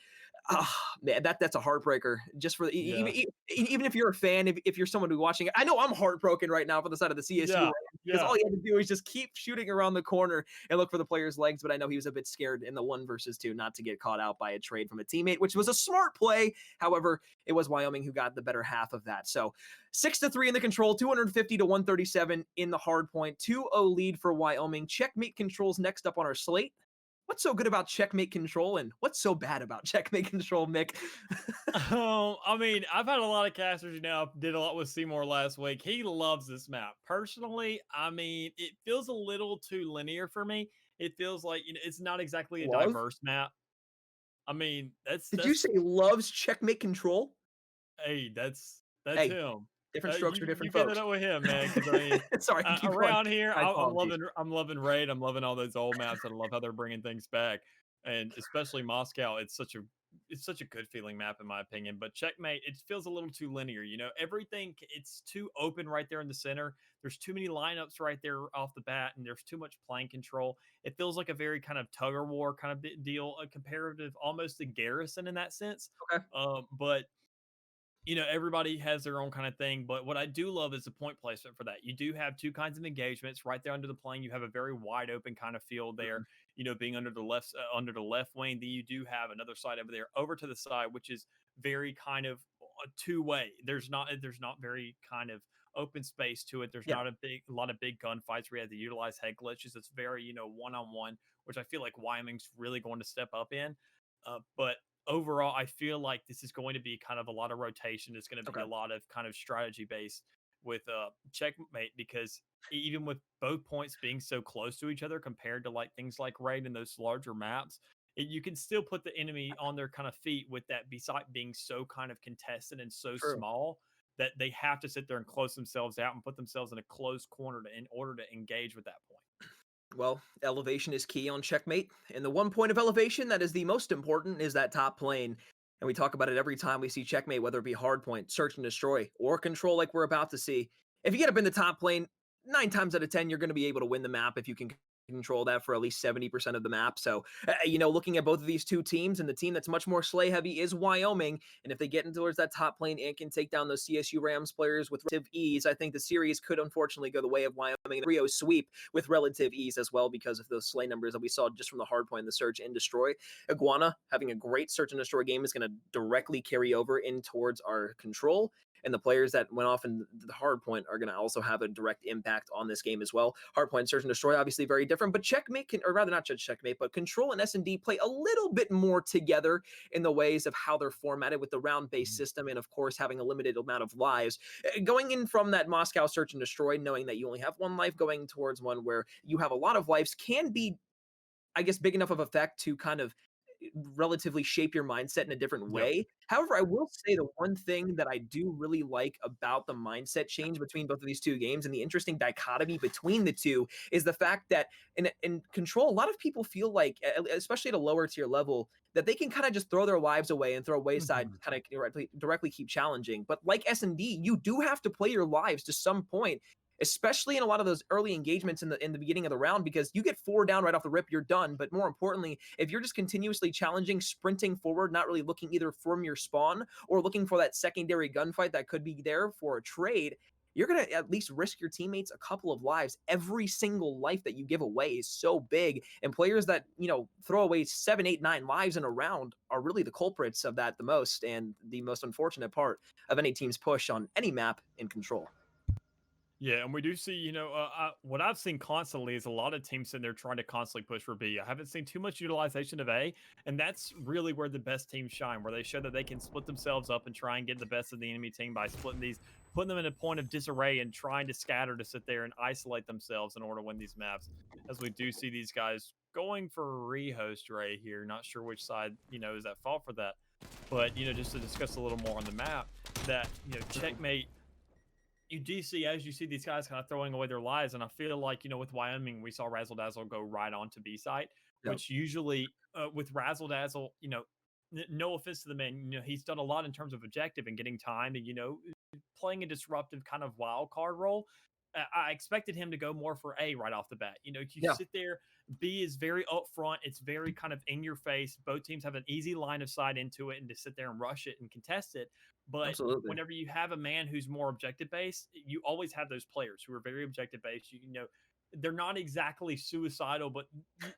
man, that's a heartbreaker. Just for Yeah. even if you're a fan, if you're someone who's watching, I know I'm heartbroken right now for the side of the CSU Yeah. Rams because Yeah. all he had to do is just keep shooting around the corner and look for the player's legs. But I know he was a bit scared in the 1 versus 2 not to get caught out by a trade from a teammate, which was a smart play. However, it was Wyoming who got the better half of that. So 6-3 in the control, 250 to 137 in the hard point, 2-0 lead for Wyoming. Checkmate controls next up on our slate. What's so good about checkmate control and what's so bad about checkmate control, Mick? I mean, I've had a lot of casters, did a lot with Seymour last week. He loves this map. Personally, I mean, it feels a little too linear for me. It feels like, it's not exactly a Love? diverse map. I mean, Did you say loves checkmate control? hey, that's Hey, him. different strokes for You different get it folks. up with him, man. Because I mean, Sorry, keep going. around here, My apologies. I'm loving Raid. I'm loving all those old maps, and I love how they're bringing things back, and especially Moscow. It's such a good feeling map in my opinion. But Checkmate, it feels a little too linear. Everything it's too open right there in the center. There's too many lineups right there off the bat, and there's too much plane control. It feels like a very kind of tug of war kind of deal, a comparative, almost a Garrison in that sense. Okay. But everybody has their own kind of thing, but what I do love is the point placement for that. You do have two kinds of engagements right there under the plane. You have a very wide open kind of field there, Mhm. being under the left wing. Then you do have another side over there over to the side, which is very kind of a two-way. There's not very kind of open space to it. There's Yeah. not a lot of big gunfights where you have to utilize head glitches. It's very, one-on-one, which I feel like Wyoming's really going to step up in. But overall, I feel like this is going to be kind of a lot of rotation. It's going to be Okay. a lot of kind of strategy based with checkmate because even with both points being so close to each other compared to like things like raid and those larger maps, you can still put the enemy on their kind of feet with that beside being so kind of contested and so True. small that they have to sit there and close themselves out and put themselves in a closed corner in order to engage with that point. Well, elevation is key on checkmate. And the one point of elevation that is the most important is that top plane. And we talk about it every time we see checkmate, whether it be hard point, search and destroy, or control like we're about to see. If you get up in the top plane, 9 times out of 10, you're going to be able to win the map if you can control that for at least 70% of the map. So, looking at both of these two teams and the team that's much more slay heavy is Wyoming. And if they get into towards that top plane and can take down those CSU Rams players with relative ease, I think the series could unfortunately go the way of Wyoming. The Rio sweep with relative ease as well because of those slay numbers that we saw just from the hard point, the search and destroy. Iguana having a great search and destroy game is going to directly carry over in towards our control. And the players that went off in the hard point are going to also have a direct impact on this game as well. Hard point, search and destroy, obviously very different, but checkmate can, or rather not just checkmate, but control and S&D play a little bit more together in the ways of how they're formatted with the round-based system, and of course having a limited amount of lives. Going in from that Moscow search and destroy, knowing that you only have one life, going towards one where you have a lot of lives can be, I guess, big enough of effect to kind of relatively shape your mindset in a different Yep. way. However, I will say the one thing that I do really like about the mindset change between both of these two games and the interesting dichotomy between the two is the fact that in control, a lot of people feel like, especially at a lower tier level, that they can kind of just throw their lives away and throw wayside, Mhm. kind of directly keep challenging. But like S&D, you do have to play your lives to some point, especially in a lot of those early engagements in the beginning of the round, because you get 4 down right off the rip, you're done. But more importantly, if you're just continuously challenging, sprinting forward, not really looking either from your spawn or looking for that secondary gunfight that could be there for a trade, you're going to at least risk your teammates a couple of lives. Every single life that you give away is so big. And players that, throw away 7, 8, 9 lives in a round are really the culprits of that the most, and the most unfortunate part of any team's push on any map in control. Yeah, and we do see, what I've seen constantly is a lot of teams sitting there trying to constantly push for B. I haven't seen too much utilization of A, and that's really where the best teams shine, where they show that they can split themselves up and try and get the best of the enemy team by splitting these, putting them in a point of disarray and trying to scatter to sit there and isolate themselves in order to win these maps. As we do see these guys going for rehost Ray here, not sure which side, is at fault for that. But, just to discuss a little more on the map, that, checkmate you do see as you see these guys kind of throwing away their lives, and I feel like with Wyoming we saw Razzle Dazzle go right on to B site, Yep. which usually with Razzle Dazzle, no offense to the man, he's done a lot in terms of objective and getting time and, playing a disruptive kind of wild card role. I expected him to go more for A right off the bat. You Yeah, sit there, B is very upfront. It's very kind of in your face. Both teams have an easy line of sight into it and to sit there and rush it and contest it. But absolutely. whenever you have a man who's more objective based, you always have those players who are very objective based. They're not exactly suicidal, but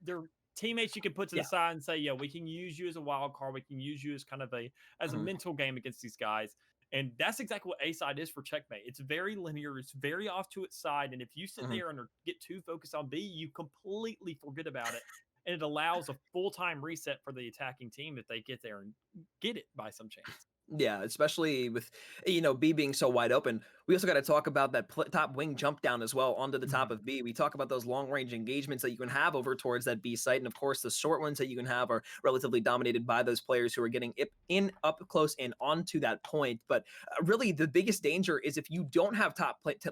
they're teammates you can put to the Yeah. side and say, yeah, we can use you as a wild card. We can use you as kind of a Mhm. mental game against these guys. And that's exactly what A side is for checkmate. It's very linear. It's very off to its side. And if you sit Mhm. there and get too focused on B, you completely forget about it. And it allows a full time reset for the attacking team if they get there and get it by some chance. Yeah, especially with B being so wide open. We also got to talk about that top wing jump down as well onto the top Mhm. of B. We talk about those long range engagements that you can have over towards that B site, and of course the short ones that you can have are relatively dominated by those players who are getting in up close and onto that point. But really, the biggest danger is if you don't have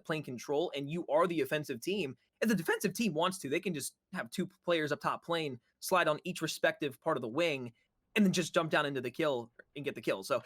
plane control and you are the offensive team. If the defensive team wants to, they can just have two players up top plane slide on each respective part of the wing and then just jump down into the kill and get the kill. So,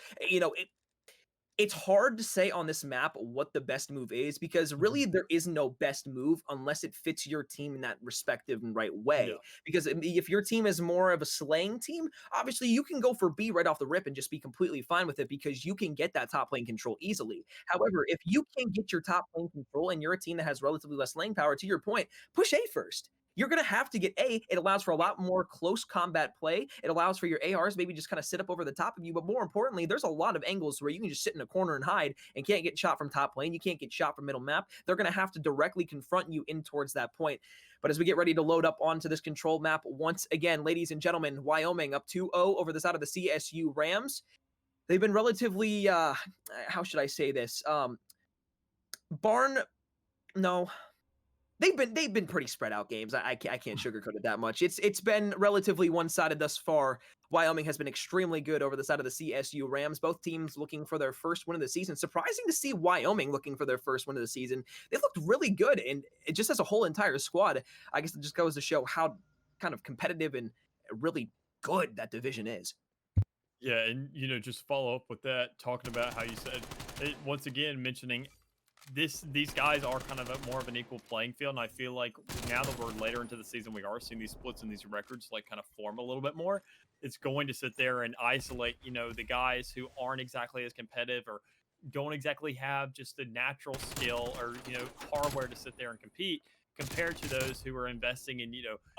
it's hard to say on this map what the best move is because Mhm. really there is no best move unless it fits your team in that respective and right Yeah. way. Because if your team is more of a slaying team, obviously you can go for B right off the rip and just be completely fine with it because you can get that top lane control easily. However, if you can't get your top lane control and you're a team that has relatively less lane power, to your point, push A first. You're going to have to get A. It allows for a lot more close combat play. It allows for your ARs maybe just kind of sit up over the top of you. But more importantly, there's a lot of angles where you can just sit in a corner and hide and can't get shot from top lane. You can't get shot from middle map. They're going to have to directly confront you in towards that point. But as we get ready to load up onto this control map, once again, ladies and gentlemen, Wyoming up 2-0 over the side of the CSU Rams. They've been relatively, how should I say this? Barn, no, they've been pretty spread out games. I can't sugarcoat it that much. It's been relatively one sided thus far. Wyoming has been extremely good over the side of the CSU Rams. Both teams looking for their first win of the season. Surprising to see Wyoming looking for their first win of the season. They looked really good, and it just as a whole entire squad. I guess it just goes to show how kind of competitive and really good that division is. Yeah, and just follow up with that, talking about how you said once again mentioning these guys are kind of more of an equal playing field, and I feel like now that we're later into the season, we are seeing these splits and these records like kind of form a little bit more. It's going to sit there and isolate, the guys who aren't exactly as competitive or don't exactly have just the natural skill or hardware to sit there and compete compared to those who are investing in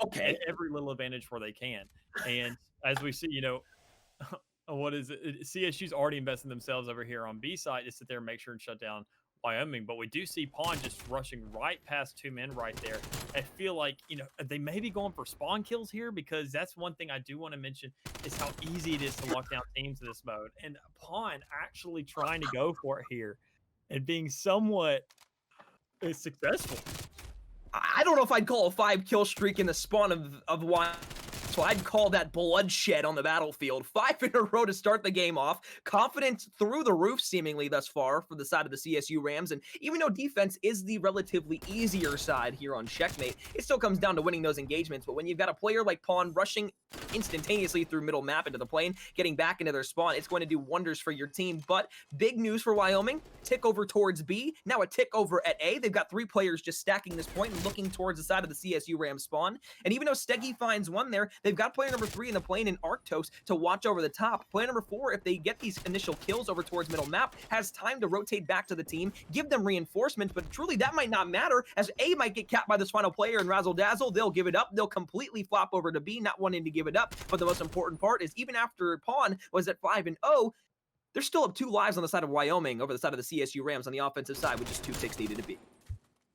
Okay. every little advantage where they can. And as we see, what is it? CSU's already investing themselves over here on B side to sit there and make sure and shut down Wyoming. But we do see Pawn just rushing right past two men right there. I feel like, they may be going for spawn kills here because that's one thing I do want to mention is how easy it is to lock down teams in this mode. And Pawn actually trying to go for it here and being somewhat successful. I don't know if I'd call a 5 kill streak in the spawn of Wyoming. So I'd call that bloodshed on the battlefield. 5 in a row to start the game off. Confidence through the roof, seemingly, thus far, for the side of the CSU Rams. And even though defense is the relatively easier side here on Checkmate, it still comes down to winning those engagements. But when you've got a player like Pawn rushing instantaneously through middle map into the plane, getting back into their spawn, it's going to do wonders for your team. But big news for Wyoming, tick over towards B, now a tick over at A. They've got 3 players just stacking this point and looking towards the side of the CSU Rams spawn. And even though Steggy finds one there, they've got player number 3 in the plane in Arctos to watch over the top. Player number 4, if they get these initial kills over towards middle map, has time to rotate back to the team, give them reinforcements, but truly that might not matter as A might get capped by this final player in Razzle Dazzle. They'll give it up. They'll completely flop over to B, not wanting to give it up. But the most important part is even after Pawn was at 5-0, they're still up 2 lives on the side of Wyoming over the side of the CSU Rams on the offensive side with just 2 ticks needed to beat.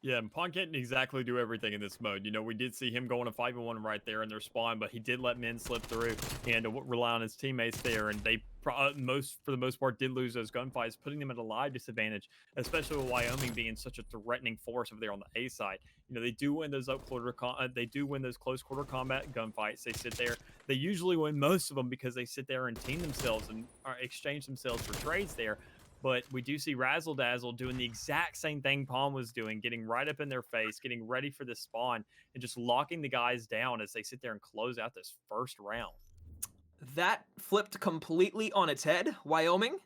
Yeah, and Pawn can't exactly do everything in this mode. We did see him going to 5-1 right there in their spawn, but he did let men slip through and rely on his teammates there. And they for the most part, did lose those gunfights, putting them at a live disadvantage, especially with Wyoming being such a threatening force over there on the A side. They do win those they do win those close quarter combat gunfights. They sit there. They usually win most of them because they sit there and team themselves and exchange themselves for trades there. But we do see Razzle Dazzle doing the exact same thing Palm was doing, getting right up in their face, getting ready for this spawn, and just locking the guys down as they sit there and close out this first round. That flipped completely on its head. Wyoming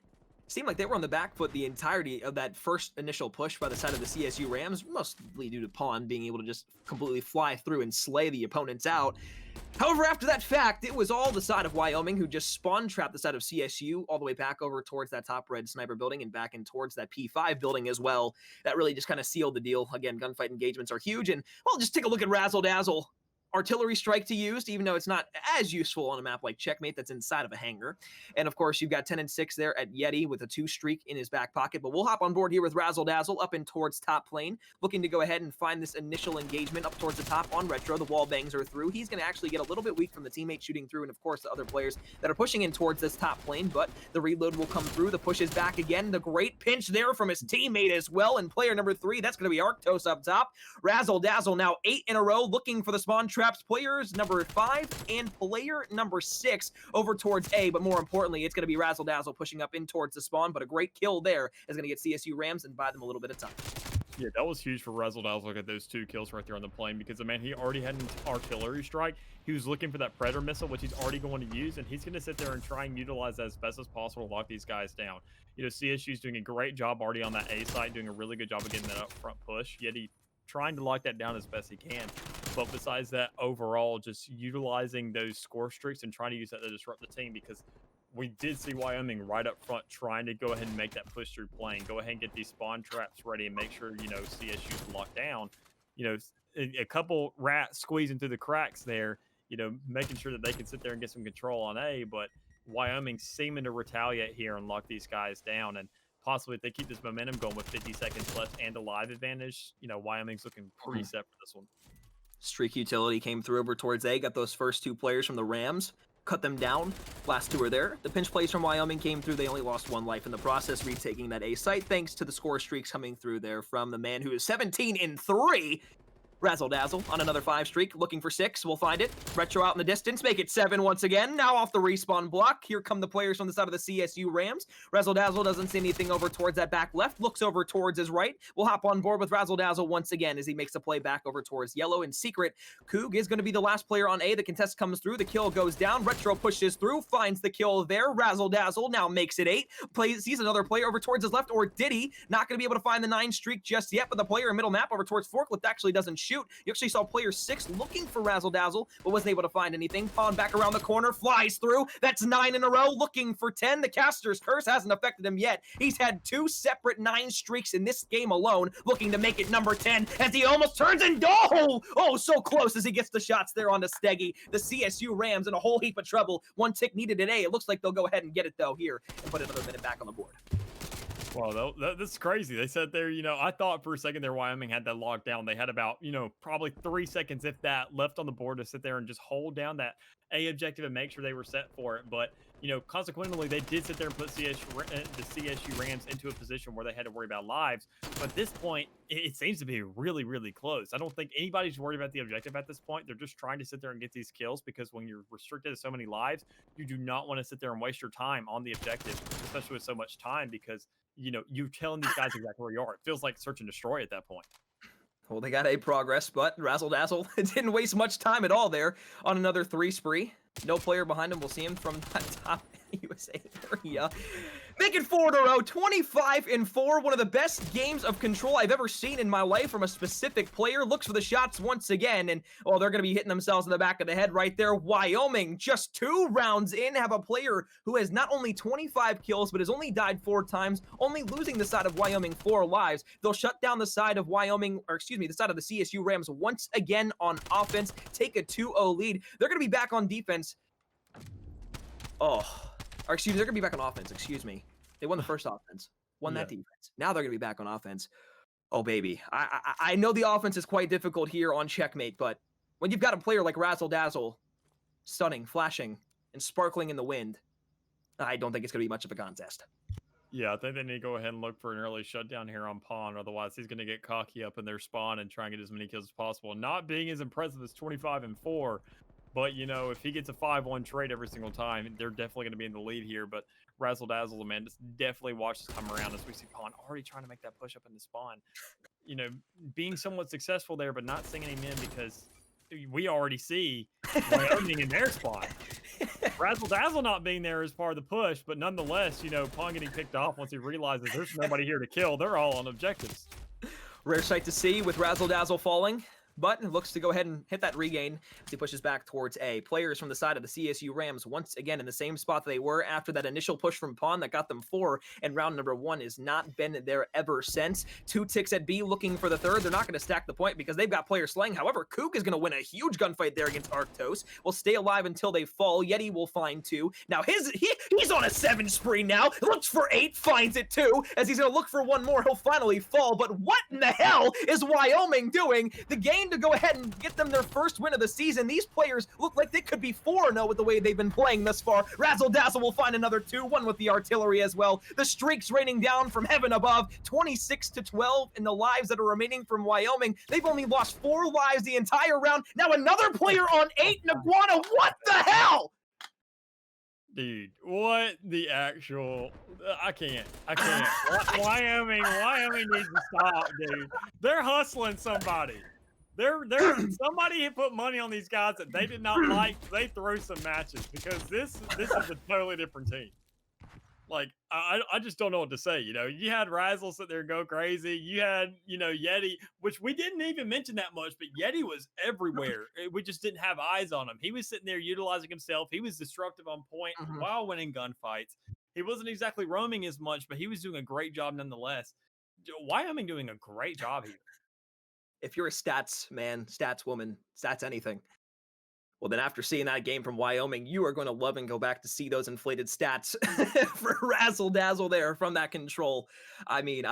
seemed like they were on the back foot the entirety of that first initial push by the side of the CSU Rams, mostly due to Pawn being able to just completely fly through and slay the opponents out. However, after that fact, it was all the side of Wyoming who just spawn trapped the side of CSU all the way back over towards that top red sniper building and back in towards that P5 building as well. That really just kind of sealed the deal. Again, gunfight engagements are huge. And, well, just take a look at Razzle Dazzle. Artillery strike to use, even though it's not as useful on a map like Checkmate that's inside of a hangar. And of course, you've got 10 and 6 there at Yeti with a 2 streak in his back pocket. But we'll hop on board here with Razzle Dazzle up in towards top plane, looking to go ahead and find this initial engagement up towards the top on Retro. The wall bangs are through. He's going to actually get a little bit weak from the teammate shooting through, and of course, the other players that are pushing in towards this top plane. But the reload will come through. The push is back again. The great pinch there from his teammate as well. And player number 3, that's going to be Arctos up top. Razzle Dazzle now 8 in a row, looking for the spawn traps. Players number 5 and player number 6 over towards A, but more importantly, it's going to be Razzle Dazzle pushing up in towards the spawn, but a great kill there is going to get CSU Rams and buy them a little bit of time. Yeah, that was huge for Razzle Dazzle. Look at those 2 kills right there on the plane because, man, he already had an artillery strike. He was looking for that Predator missile, which he's already going to use, and he's going to sit there and try and utilize that as best as possible to lock these guys down. You know, CSU's doing a great job already on that A site, doing a really good job of getting that up front push, yet he trying to lock that down as best he can. But besides that, overall, just utilizing those score streaks and trying to use that to disrupt the team, because we did see Wyoming right up front trying to go ahead and make that push through plane, go ahead and get these spawn traps ready and make sure, you know, CSU's locked down. You know, a couple rats squeezing through the cracks there, you know, making sure that they can sit there and get some control on A, but Wyoming seeming to retaliate here and lock these guys down. And possibly if they keep this momentum going with 50 seconds left and a live advantage, you know, Wyoming's looking pretty set for this one. Streak utility came through over towards A, got those first 2 players from the Rams, cut them down. Last 2 are there. The pinch plays from Wyoming came through. They only lost 1 life in the process, retaking that A site, thanks to the score streaks coming through there from the man who is 17 in 3. Razzle Dazzle on another 5 streak, looking for 6. We'll find it. Retro out in the distance, make it 7 once again. Now off the respawn block. Here come the players from the side of the CSU Rams. Razzle Dazzle doesn't see anything over towards that back left. Looks over towards his right. We'll hop on board with Razzle Dazzle once again as he makes the play back over towards yellow. In secret, Coog is going to be the last player on A. The contest comes through. The kill goes down. Retro pushes through, finds the kill there. Razzle Dazzle now makes it 8. Sees another player over towards his left, or did he? Not going to be able to find the 9 streak just yet, but the player in middle map over towards Forklift actually doesn't shoot. You actually saw player 6 looking for Razzle Dazzle, but wasn't able to find anything. Pawn back around the corner, flies through. That's 9 in a row, looking for 10. The caster's curse hasn't affected him yet. He's had 2 separate 9 streaks in this game alone, looking to make it number 10 as he almost turns and oh, so close as he gets the shots there onto Steggy. The CSU Rams in a whole heap of trouble. 1 tick needed today. It looks like they'll go ahead and get it though here and put another minute back on the board. Well, that's crazy. They said there, you know, I thought for a second there Wyoming had that locked down. They had about, you know, probably 3 seconds, if that, left on the board to sit there and just hold down that A objective and make sure they were set for it. But, you know, consequently, they did sit there and put the CSU Rams into a position where they had to worry about lives. But at this point, it seems to be really, really close. I don't think anybody's worried about the objective at this point. They're just trying to sit there and get these kills, because when you're restricted to so many lives, you do not want to sit there and waste your time on the objective, especially with so much time, because you know, you're telling these guys exactly where you are. It feels like search and destroy at that point. Well, they got A progress, but Razzle Dazzle didn't waste much time at all there on another 3 spree. No player behind him. We'll see him from that top USA area. Make it 4 in a row, 25 and 4. One of the best games of control I've ever seen in my life from a specific player. Looks for the shots once again, and well, they're going to be hitting themselves in the back of the head right there. Wyoming, just 2 rounds in, have a player who has not only 25 kills, but has only died 4 times, only losing the side of Wyoming 4 lives. They'll shut down the side of Wyoming, or excuse me, the side of the CSU Rams once again on offense, take a 2-0 lead. They're going to be back on defense. Or excuse me, they're going to be back on offense, excuse me. They won the first offense, won that defense. Now they're going to be back on offense. Oh, baby. I know the offense is quite difficult here on Checkmate, but when you've got a player like Razzle Dazzle, stunning, flashing, and sparkling in the wind, I don't think it's going to be much of a contest. Yeah, I think they need to go ahead and look for an early shutdown here on Pawn. Otherwise, he's going to get cocky up in their spawn and try and get as many kills as possible. Not being as impressive as 25 and 4, but, you know, if he gets a 5-1 trade every single time, they're definitely going to be in the lead here. But Razzle Dazzle, man, just definitely watch this come around as we see Pawn already trying to make that push up in the spawn. You know, being somewhat successful there, but not seeing any men because we already see Wyoming in their spawn. Razzle Dazzle not being there is part of the push, but nonetheless, you know, Pawn getting picked off once he realizes there's nobody here to kill. They're all on objectives. Rare sight to see with Razzle Dazzle falling, but looks to go ahead and hit that regain as he pushes back towards A. Players from the side of the CSU Rams once again in the same spot they were after that initial push from Pawn that got them 4, and round number 1 has not been there ever since. 2 ticks at B looking for the third. They're not going to stack the point because they've got player slaying. However, Kook is going to win a huge gunfight there against Arctos. Will stay alive until they fall. Yeti will find 2. Now he's on a 7 spree now. Looks for 8, finds it too. As he's going to look for 1 more, he'll finally fall. But what in the hell is Wyoming doing? The game to go ahead and get them their first win of the season. These players look like they could be 4-0 with the way they've been playing thus far. Razzle Dazzle will find another 2, 1 with the artillery as well. The streaks raining down from heaven above, 26-12 in the lives that are remaining from Wyoming. They've only lost 4 lives the entire round. Now another player on 8, Iguana. What the hell? Dude, what the actual? I can't. Wyoming needs to stop, dude. They're hustling somebody. They're somebody put money on these guys that they did not like. They throw some matches because this is a totally different team. Like I just don't know what to say. You know, you had Razzle sit there and go crazy. You had, you know, Yeti, which we didn't even mention that much, but Yeti was everywhere. We just didn't have eyes on him. He was sitting there utilizing himself. He was disruptive on point while winning gunfights. He wasn't exactly roaming as much, but he was doing a great job nonetheless. Wyoming doing a great job here. If you're a stats man, stats woman, stats anything, well, then after seeing that game from Wyoming, you are going to love and go back to see those inflated stats for Razzle Dazzle there from that control. I mean,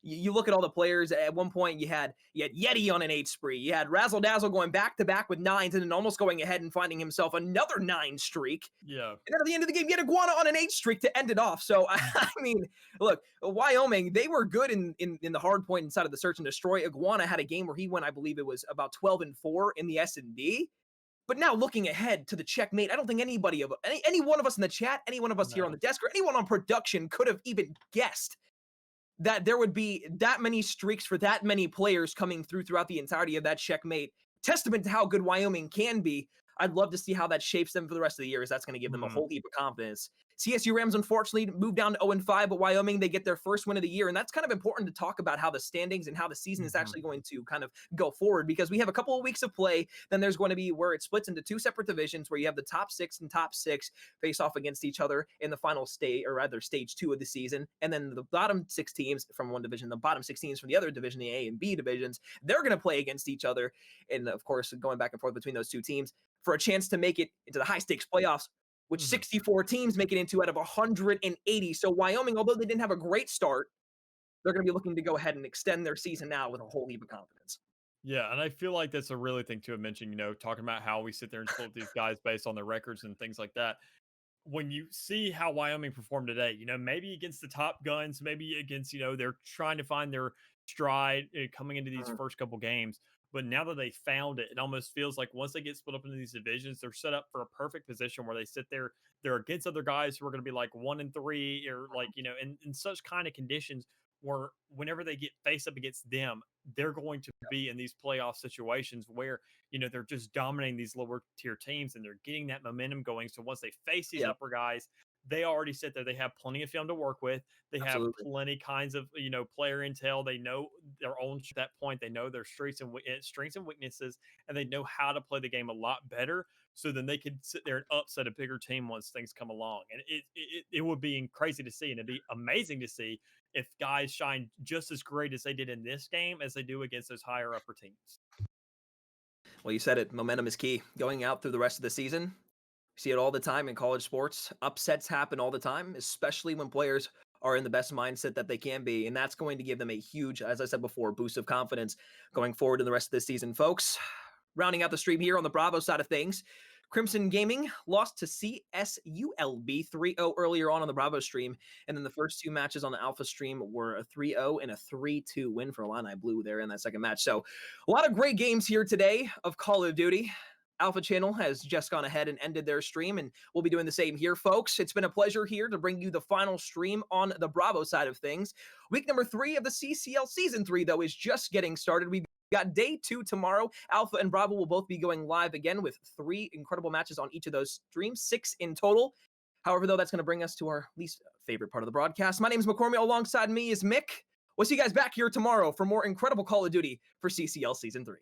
you look at all the players. At one point, you had Yeti on an 8 spree. You had Razzle Dazzle going back-to-back with 9s and then almost going ahead and finding himself another 9 streak. Yeah. And then at the end of the game, you had Iguana on an 8 streak to end it off. So, I mean, look, Wyoming, they were good in the hard point inside of the search and destroy. Iguana had a game where he went, I believe it was about 12-4 in the S&D. But now looking ahead to the checkmate, I don't think any one of us in the chat, any one of us here on the desk, or anyone on production could have even guessed that there would be that many streaks for that many players coming throughout the entirety of that checkmate. Testament to how good Wyoming can be. I'd love to see how that shapes them for the rest of the year, as that's going to give them a whole heap of confidence. CSU Rams, unfortunately, moved down to 0-5, but Wyoming, they get their first win of the year. And that's kind of important to talk about how the standings and how the season is actually going to kind of go forward, because we have a couple of weeks of play. Then there's going to be where it splits into 2 separate divisions where you have the top 6 and top 6 face off against each other in the final stage, or rather stage 2 of the season. And then the bottom 6 teams from one division, the bottom 6 teams from the other division, the A and B divisions, they're going to play against each other. And of course, going back and forth between those 2 teams for a chance to make it into the high stakes playoffs, which 64 teams make it into out of 180. So Wyoming, although they didn't have a great start, they're going to be looking to go ahead and extend their season now with a whole heap of confidence. Yeah, and I feel like that's a really thing to mention, you know, talking about how we sit there and split these guys based on their records and things like that. When you see how Wyoming performed today, you know, maybe against the top guns, maybe against, you know, they're trying to find their stride coming into these first couple games. But now that they found it, it almost feels like once they get split up into these divisions, they're set up for a perfect position where they sit there. They're against other guys who are going to be like 1-3 or like, you know, in such kind of conditions where whenever they get faced up against them, they're going to be in these playoff situations where, you know, they're just dominating these lower tier teams and they're getting that momentum going. So once they face these upper guys, they already sit there. They have plenty of film to work with. They have plenty kinds of, you know, player intel. They know their own at that point. They know their strengths and weaknesses, and they know how to play the game a lot better. So then they could sit there and upset a bigger team once things come along. And it would be crazy to see, and it'd be amazing to see if guys shine just as great as they did in this game as they do against those higher upper teams. Well, you said it. Momentum is key. Going out through the rest of the season, we see it all the time in college sports. Upsets happen all the time, especially when players are in the best mindset that they can be. And that's going to give them a huge, as I said before, boost of confidence going forward in the rest of this season. Folks, rounding out the stream here on the Bravo side of things, Crimson Gaming lost to CSULB 3-0 earlier on the Bravo stream. And then the first 2 matches on the Alpha stream were a 3-0 and a 3-2 win for Illini Blue there in that second match. So a lot of great games here today of Call of Duty. Alpha Channel has just gone ahead and ended their stream, and we'll be doing the same here, folks. It's been a pleasure here to bring you the final stream on the Bravo side of things. Week number 3 of the CCL Season 3, though, is just getting started. We've got day 2 tomorrow. Alpha and Bravo will both be going live again with 3 incredible matches on each of those streams, 6 in total. However, though, that's going to bring us to our least favorite part of the broadcast. My name is McCormick. Alongside me is Mick. We'll see you guys back here tomorrow for more incredible Call of Duty for CCL Season 3.